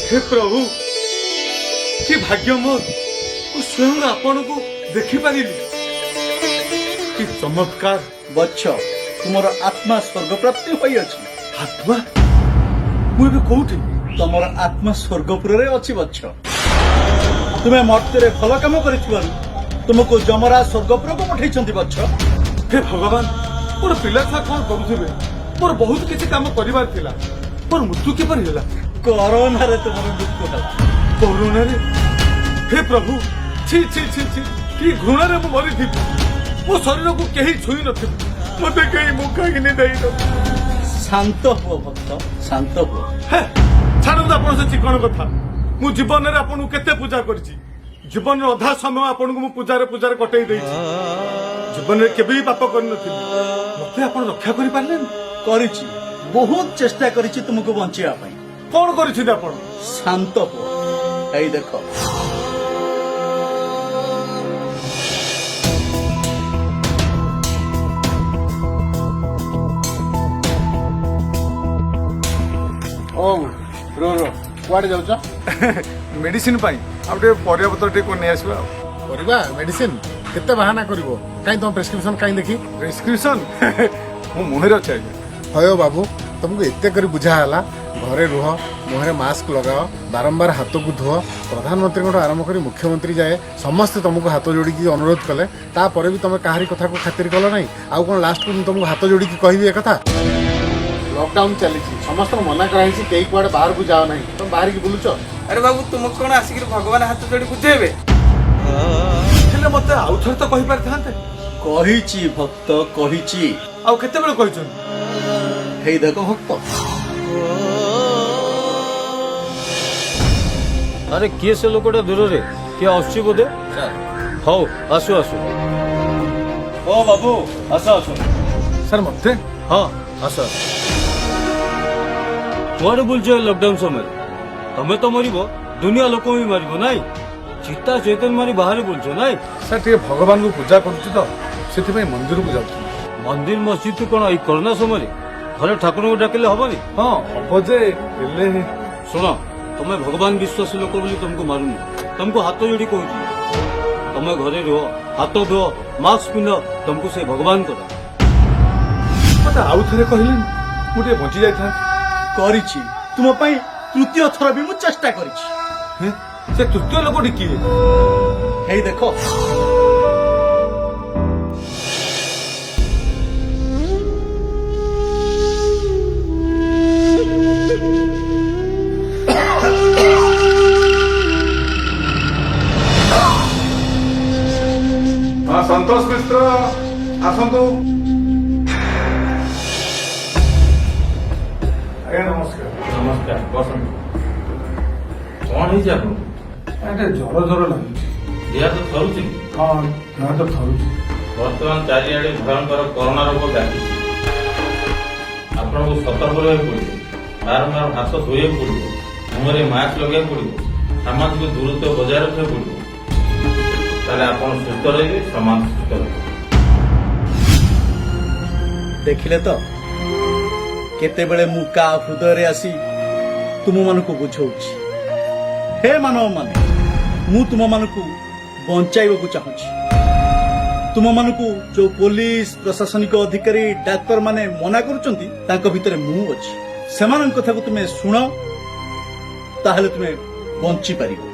हे प्रभु कि भाग्य मोर स्वयं आपण को देखी पारिली कि चमत्कार। बच्छ तुमर आत्मा स्वर्ग प्राप्ति होई अछि। आत्मा मुझे कौटी तुमर आत्मा स्वर्गपुर रे अछि बच्छ। तुमे मर्त्य भल काम करिथिबारु तुमको जमराज स्वर्गपुर को पठैछंती बच्छ। हे भगवान मोर पिला छुआ कौन करुथिबे मोर बहुत किसी काम करिवार थिला मोर मृत्यु किपर होला कोरोना रे तुमर मृत्यु होला। कोरोना रे हे प्रभु छी छी छी छी कि घृणा रे मु मरि थी मो शरीर को केही छुई नथि मते केही मुखा कि नै देई न। शांत हो भक्त शांत हो। हे छाड़ आपण से चिकन कथा मु जीवन रे आपण केते पूजा करछि जीवन रे अधा समय आपण को मु पूजा रे कटई देछि जीवन रे केबे पाप कर नथि मते आपण रक्षा करि पारले करिछि बहुत चेष्टा करिछि तुमको बंचिया पई। कौन करिछि आपण शांत हो। एई देखो ओ रो रो कुआडे जाउछ मेडिसिन पाई आउटे परिया पत्र टे को नै आसबा परिबा मेडिसिन केते बहाना करिवो काई तुम प्रेस्क्रिप्शन काई देखी प्रेस्क्रिप्शन मु मुहर अछि हयो बाबू तुमको एते करी बुझा हला घरे रुह मुहरे मास्क लगाओ बारंबार हाथ को धुओ प्रधानमंत्री आरंभ करी मुख्यमंत्री जाए समस्त तुमको हाथ जोड़ी अनुरोध कले तापर भी तुम कहारी कथा को खातिर कल नहीं आउ कौन लास्ट को तुमको हाथ जोड़ी कहबी ए कथा लॉकडाउन चली समस्त मना कराई कई कुआडे बाहर को जाओ नहीं तुम बाहर की बुलुच। अरे बाबू तुम कौन आसिक भगवान हाथ जोड़ी बुझेबे हेले मते आउ थर तो कहि पार थांते कहिछि भक्त कहिछि आउ केते बेले कहिछन हेई देखो भक्त। अरे किए से लोकटा दूर रे किए आसुची बोधे हौ आसु आसु ओ बाबू आस आस सर मते हाँ आस कुआडे बुलछ लॉकडाउन समय तमे तो मरिबो दुनिया लोक भी मारिबो नाई चिता चैतन मारी बाहर बुलछ नाई सर टे भगवान को पूजा करूची तो सेति में मंदिर को जाउछी मंदिर मस्जिद कोन ई कोरोना समय घरे ठाकुर को डाकिले हबनी। हां हबो जे हेले सुनो तमे भगवान विश्वास लोक बोली तुमको मारुनी तुमको हाथ जोड़ी कहूँ तमे घरे रुह हाथ धो मास्क पिंध तुमको से भगवान कर मते आउ थरे कहले मुटे बंची जाय था करिछि तुम पई तृतीय थर भी मु चेष्टा करिछि। हैं से तृतीय लोक डिकी हेई देखो हां संतोष मिश्र आसंतु आज्ञा नमस्कार नमस्कार बसंत कौन है आप अरे जर जर लागुଛି देह तो थरुची हां ना तो थरुଛି बर्तमान चारिआडे भयंकर कोरोना रोग व्यापी आपको सतर्क रहा पड़े बारंबार हाथ धोया पड़ो मुहरे मास्क लगे पड़ो सामाजिक दूरत्व बजाय रखा पड़ो ताले आपण सुस्थ रहिबे समाज सुस्थ रहिबे। देखिले तो केते बेले मु का हृदय रे आसी तुम मानकु बुझौछि। हे मानव माने मु तुम मानकु बंचाइबा को चाहूछि। तुम मानकु जो पुलिस प्रशासनिक अधिकारी डाक्टर माने मना करूचंती तांको भितरे मु अछि सेमान कथा को तुमे सुनो ताहले तुमे बंची पारिबो।